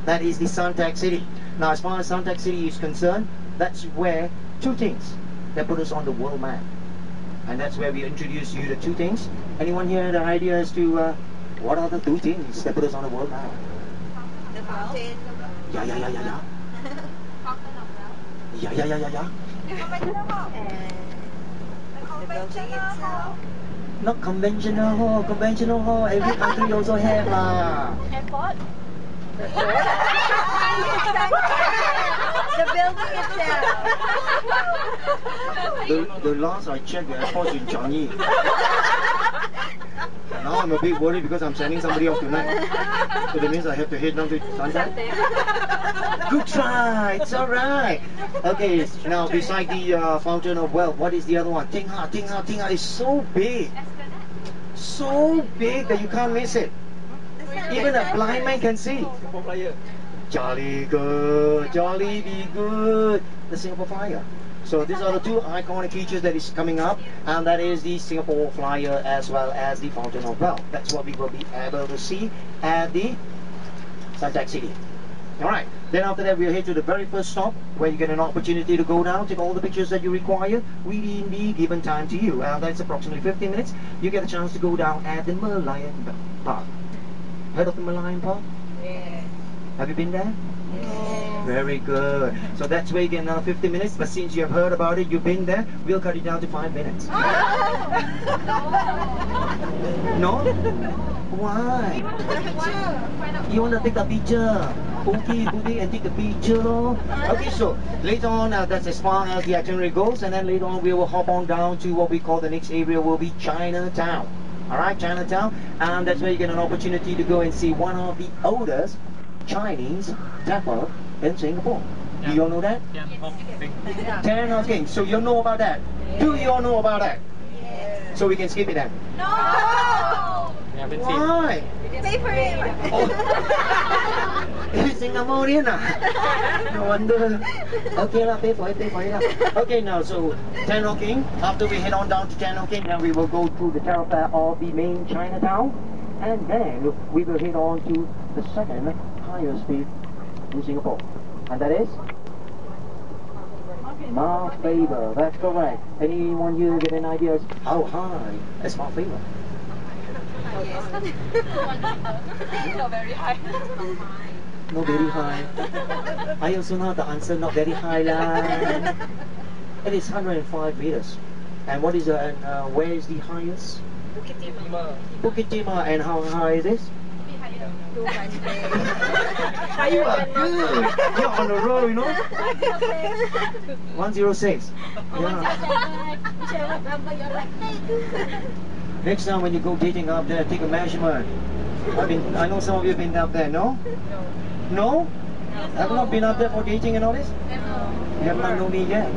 That is the Suntec City. Now, as far as Suntec City is concerned, that's where two things that put us on the world map. And that's where we introduce you to two things. Anyone here have an idea as to what are the two things that put us on the world map? The mountain. Yeah. Yeah. The building itself. Not conventional. Conventional hall. Every country also have lah. Airport. The building itself. The last I checked, the airport's in Changi. Now I'm a bit worried because I'm sending somebody off tonight. So that means I have to head down to Suntec. Good try, it's alright. Okay, now beside the Fountain of Wealth, what is the other one? Ting Ha is so big. So big that you can't miss it. Even a blind man can see. Jolly good, jolly be good. The Singapore Flyer. So these are the two iconic features that is coming up, and that is the Singapore Flyer as well as the Fountain of Wealth. That's what we will be able to see at the Suntec City. Alright, then after that we'll head to the very first stop where you get an opportunity to go down, take all the pictures that you require within the given time to you. And that's approximately 15 minutes. You get a chance to go down at the Merlion Park. Heard of the Merlion Park? Yeah. Have you been there? Yeah. Very good. So that's where you get another 50 minutes, but since you have heard about it, you've been there, we'll cut it down to 5 minutes. No? Why? You want to take a picture? Okay, and take a picture. Okay, so later on, that's as far as the itinerary goes, and then later on we will hop on down to what we call the next area will be Chinatown. Alright, Chinatown, and that's where you get an opportunity to go and see one of the oldest Chinese temple in Singapore. Do you all know that? Ten Hot King. So you know about that? Do you all know about that? Yeah. So we can skip it then. No! Why? Pay for it. It's Singaporean No wonder. Okay lah, pay for it lah. Okay now, so Ten Hot King. After we head on down to Ten Hot King, then we will go through the thoroughfare of the main Chinatown, and then we will head on to the second highest peak in Singapore, and that is Mount Faber. That's correct. Anyone here get an idea how high is Mount Faber? Not very high. Not very high. I also know the answer. Not very high lah. It is 105 meters. And what is where is the highest? Bukit Timah. Bukit Timah. And how high is this? 200. You are good. You're on the road, you know. 106. Yeah. Next time when you go dating up there, take a measurement. I know some of you have been up there, no? No? Have you not been up there for dating and all this? You have not known me yet.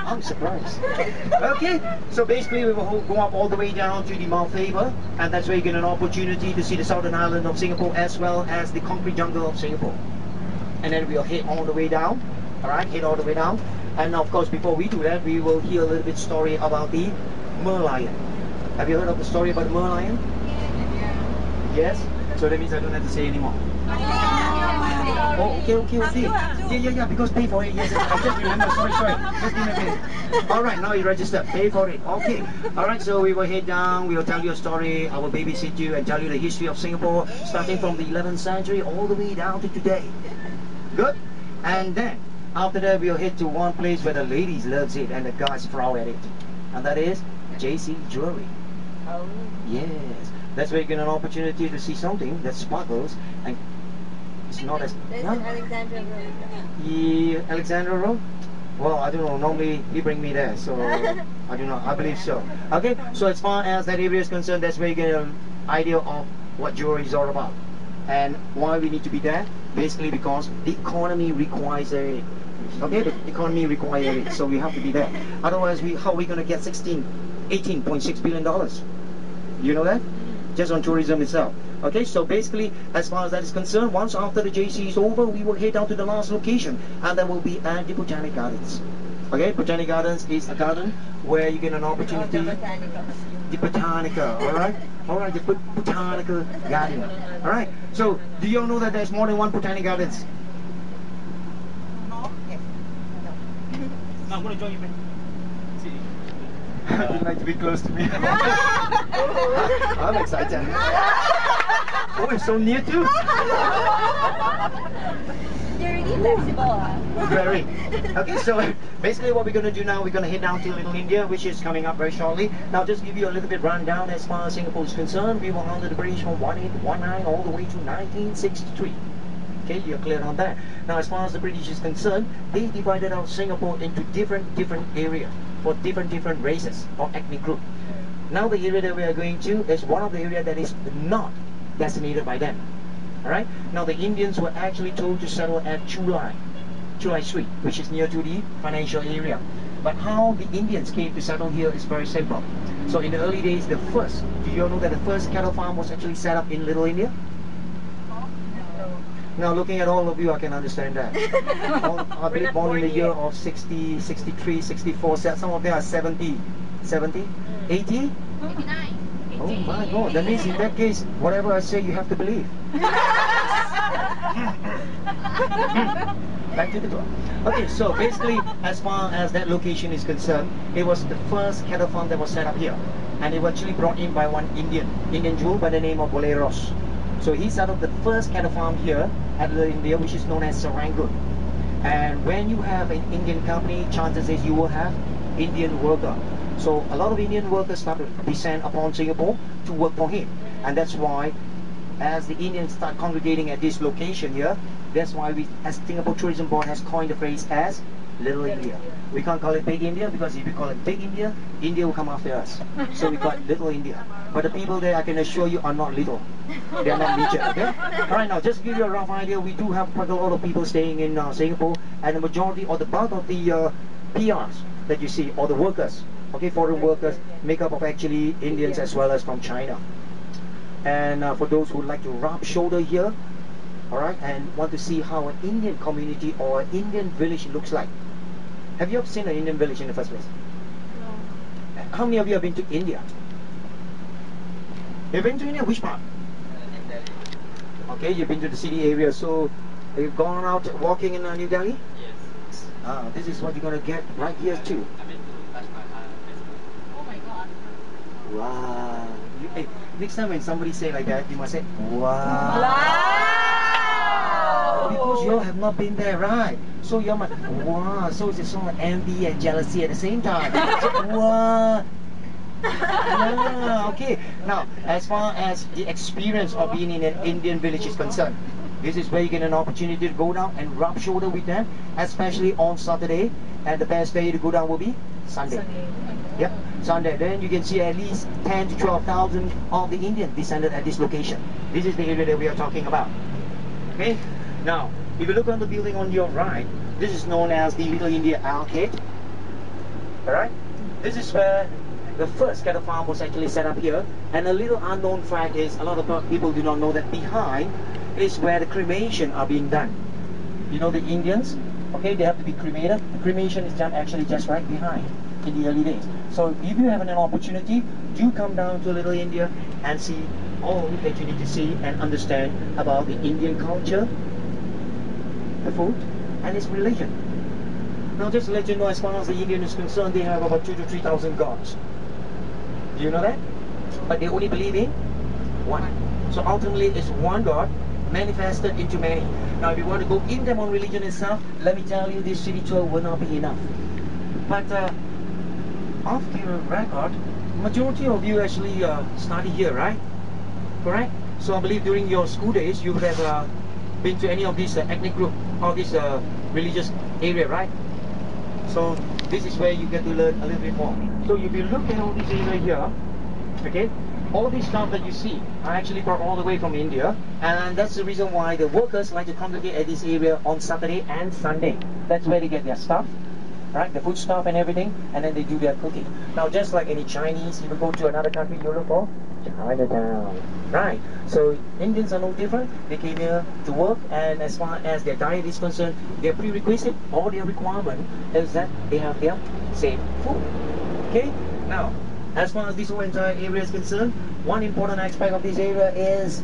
I'm surprised. Okay, so basically we will go up all the way down to the Mount Faber, and that's where you get an opportunity to see the southern island of Singapore as well as the concrete jungle of Singapore. And then we'll head all the way down. Alright, head all the way down. And of course, before we do that, we will hear a little bit story about the Merlion. Have you heard of the story about the Merlion? Yes? So that means I don't have to say anymore. Oh, okay. Yeah, because pay for it. Yes, I just remember. Sorry. Just give me a minute. Alright, now you register. Pay for it. Okay. Alright, so we will head down. We will tell you a story. I will babysit you and tell you the history of Singapore, starting from the 11th century all the way down to today. Good? And then, after that, we'll head to one place where the ladies loves it and the guys frown at it. And that is JC Jewelry. Oh. Yes. That's where you get an opportunity to see something that sparkles and it's not as... There's an Alexandra Road. Yeah, Alexandra Road? Well, I don't know. Normally, he bring me there, so I don't know. I believe so. Okay, so as far as that area is concerned, that's where you get an idea of what jewelry is all about and why we need to be there. Basically, because the economy requires it. Okay, the economy requires it, so we have to be there. Otherwise, how are we going to get $18.6 billion? You know that? Just on tourism itself. Okay, so basically, as far as that is concerned, once after the JC is over, we will head down to the last location, and that will be at the Botanic Gardens. Okay, Botanic Gardens is a garden where you get an opportunity. The Botanica, alright? Alright, the Botanical Garden. Alright, so do you all know that there's more than one Botanic Gardens? I'm going to join you, man. Would you like to be close to me? I'm excited. Oh, it's so near too. You're really flexible. Very. Okay, so basically what we're going to do now, we're going to head down to Little India, which is coming up very shortly. Now, just give you a little bit rundown as far as Singapore is concerned. We were under the British from 1819 all the way to 1963. Okay, you're clear on that. Now, as far as the British is concerned, they divided out Singapore into different areas for different races or ethnic group. Now, the area that we are going to is one of the areas that is not designated by them. Alright? Now, the Indians were actually told to settle at Chulai Street, which is near to the financial area. But how the Indians came to settle here is very simple. So, in the early days, do you all know that the first cattle farm was actually set up in Little India? Now, looking at all of you, I can understand that. I believe born in the year of 60, 63, 64, some of them are 70, 80? 89. Oh my God, that means in that case, whatever I say, you have to believe. Back to the door. Okay, so basically, as far as that location is concerned, it was the first cattle farm that was set up here. And it was actually brought in by one Indian Jew by the name of Boleros. So he set up the first cattle farm here at Little India, which is known as Serangoon. And when you have an Indian company, chances is you will have Indian worker. So a lot of Indian workers started to descend upon Singapore to work for him. And that's why, as the Indians start congregating at this location here, that's why we, as Singapore Tourism Board, has coined the phrase as Little India. We can't call it Big India, because if we call it Big India, India will come after us. So we call it Little India. But the people there, I can assure you, are not little. They are not midget, okay? Alright, now just to give you a rough idea, we do have quite a lot of people staying in Singapore, and the majority or the bulk of the PRs that you see, or the workers, okay, foreign workers, make up of actually Indians as well as from China. And for those who like to rub shoulder here, alright, and want to see how an Indian community or an Indian village looks like. Have you ever seen an Indian village in the first place? No. How many of you have been to India? You've been to India? Which part? Okay, you've been to the city area, so you've gone out walking in New Delhi? Yes. This is what you're going to get right here too. I've been to Taj Mahal. Oh my god. Wow. Hey, next time when somebody say like that, you must say, wow. Because you all have not been there, right? So you're like, wow. So it's sort of envy and jealousy at the same time. So, wow. Yeah, okay. Now, as far as the experience of being in an Indian village is concerned, this is where you get an opportunity to go down and rub shoulder with them, especially on Saturday. And the best day to go down will be Sunday. Yep, Sunday. Then you can see at least 10 to 12,000 of the Indians descended at this location. This is the area that we are talking about. Okay. Now, if you look on the building on your right, this is known as the Little India Arcade. Alright? This is where the first cattle farm was actually set up here. And a little unknown fact is, a lot of people do not know that behind is where the cremation are being done. You know the Indians, okay, they have to be cremated. The cremation is done actually just right behind in the early days. So if you have an opportunity, do come down to Little India and see all that you need to see and understand about the Indian culture, the food, and its religion. Now, just to let you know, as far as the Indian is concerned, they have about 2,000 to 3,000 gods. Do you know that? But they only believe in one. So ultimately, it's one God manifested into many. Now, if you want to go in depth on religion itself, let me tell you, this city tour will not be enough. But off the record, majority of you actually study here, right? Correct? So I believe during your school days, you have been to any of these ethnic group or this religious area, right? So this is where you get to learn a little bit more. So if you look at all this area here, okay, all these stuff that you see are actually brought all the way from India, and that's the reason why the workers like to congregate at this area on Saturday and Sunday. That's where they get their stuff, right? The food stuff and everything, and then they do their cooking. Now, just like any Chinese, if you go to another country, you look for Chinatown, right? So Indians are no different. They came here to work, and as far as their diet is concerned, their prerequisite or their requirement is that they have their same food. Okay? Now, As far as this whole entire area is concerned, one important aspect of this area is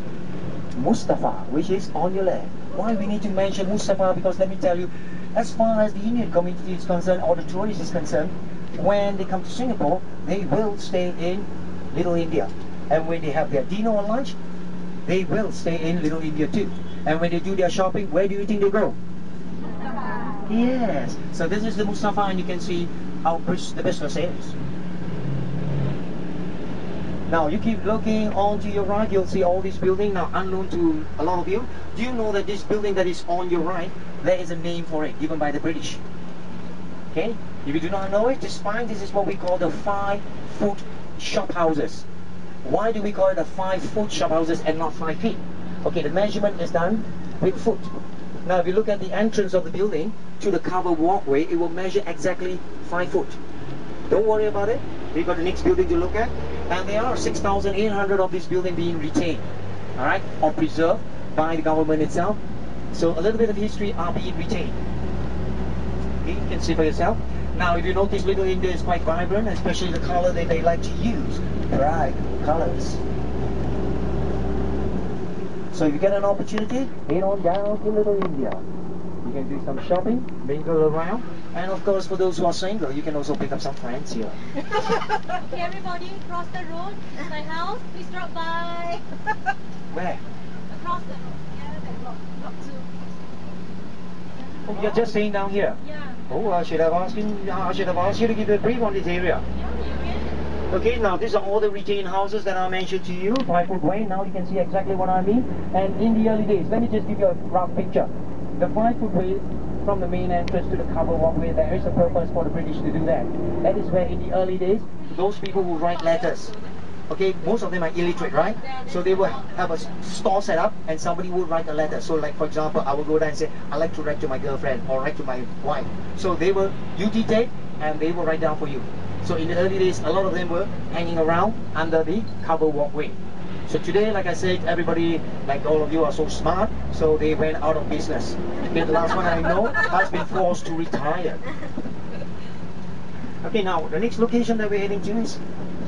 Mustafa, which is on your left. Why we need to mention Mustafa? Because let me tell you, as far as the Indian community is concerned or the tourist is concerned, when they come to Singapore, they will stay in Little India. And when they have their dinner or lunch, they will stay in Little India too. And when they do their shopping, where do you think they go? Yes. So this is the Mustafa, and you can see how the business is. Now you keep looking on to your right, you'll see all this building. Now unknown to a lot of you, do you know that this building that is on your right, there is a name for it given by the British? Okay? If you do not know it, just fine. This is what we call the 5-foot shop houses. Why do we call it a 5-foot shop houses and not 5 feet? Okay, the measurement is done with foot. Now if you look at the entrance of the building to the covered walkway, it will measure exactly 5 foot. Don't worry about it. We've got the next building to look at. And there are 6,800 of this building being retained, all right, or preserved by the government itself. So a little bit of history are being retained. Okay, you can see for yourself. Now, if you notice, Little India is quite vibrant, especially the color that they like to use, bright colors. So if you get an opportunity, head on down to Little India. You can do some shopping, mingle around, and of course, for those who are single, you can also pick up some friends here. Okay, everybody, cross the road. It's my house. Please drop by. Where? Across the road. Yeah, that block 2. Oh, you're just staying down here? Yeah. Oh, I should have asked you to give a brief on this area. Yeah, you can. Okay, now these are all the retained houses that I mentioned to you, 5-foot way. Now you can see exactly what I mean. And in the early days, let me just give you a rough picture. The 5-foot way from the main entrance to the covered walkway, there is a purpose for the British to do that. That is where in the early days, those people who write letters, okay, most of them are illiterate, right? So they will have a store set up and somebody will write a letter. So like for example, I will go there and say, I like to write to my girlfriend or write to my wife. So they will, you dictate and they will write down for you. So in the early days, a lot of them were hanging around under the covered walkway. So today, like I said, everybody, like all of you are so smart, so they went out of business. Okay, the last one I know has been forced to retire. Okay, now the next location that we're heading to is,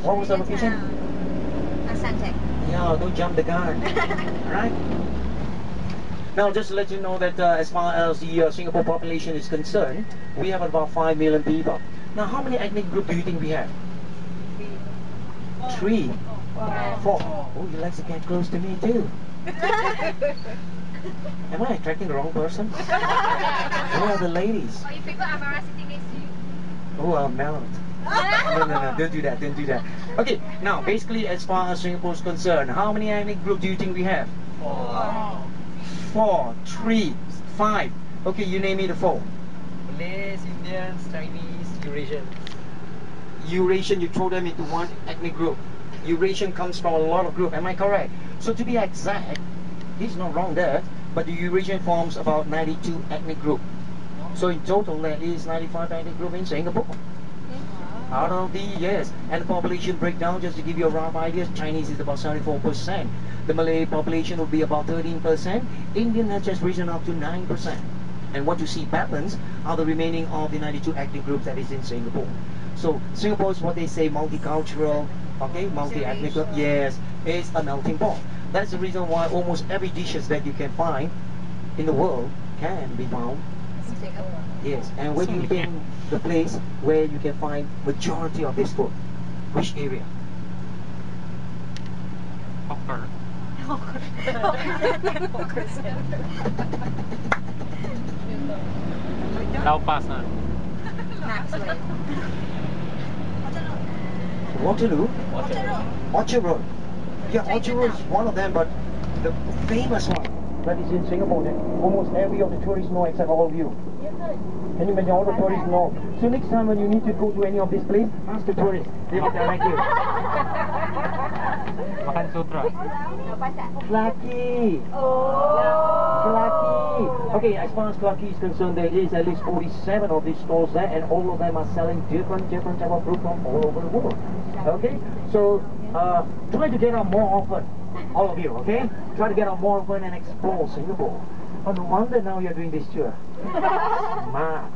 what was the location? Suntec. Yeah, don't jump the gun. Alright? Now, just to let you know that as far as the Singapore population is concerned, we have about 5 million people. Now, how many ethnic groups do you think we have? 3. 4. Oh, you like to get close to me too. Am I attracting the wrong person? Where are the ladies? Oh, if people are Mara sitting next to you. Oh, I'll melt. No, don't do that, don't do that. Okay, now basically as far as Singapore is concerned, how many ethnic groups do you think we have? 4, 3, 5. Okay, you name me the 4. Malays, Indians, Chinese, Eurasians. Eurasian, you throw them into one ethnic group. Eurasian comes from a lot of groups, am I correct? So to be exact, he's not wrong there, but the Eurasian forms about 92 ethnic groups. So in total there is 95 ethnic groups in Singapore. Out of the, yes, and the population breakdown, just to give you a rough idea, Chinese is about 74%. The Malay population will be about 13%. Indian has just risen up to 9%. And what you see balance are the remaining of the 92 ethnic groups that is in Singapore. So Singapore is what they say multicultural, okay, multi-ethnic, yes, it's a melting pot. That's the reason why almost every dishes that you can find in the world can be found. Yes, and where do you think the place where you can find majority of this food? Which area? Hawker. Lau Pas. Waterloo? Orchard Road. Yeah, Orchard Road is one of them, but the famous one that is in Singapore that almost every of the tourists know except all of you. Can you imagine all the tourists know? So next time when you need to go to any of this place, ask the tourists. They will direct you. Makan sutra. Clarke. Clarke. Okay, as far as Clarke is concerned, there is at least 47 of these stores there, and all of them are selling different type of fruit from all over the world. Okay, so try to get out more often, all of you. Okay, try to get out more often and explore Singapore. Oh, no wonder now you're doing this tour. Smart.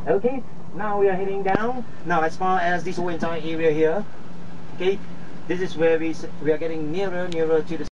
Okay, now we are heading down. Now, as far as this whole entire area here, Okay, this is where we are getting nearer to the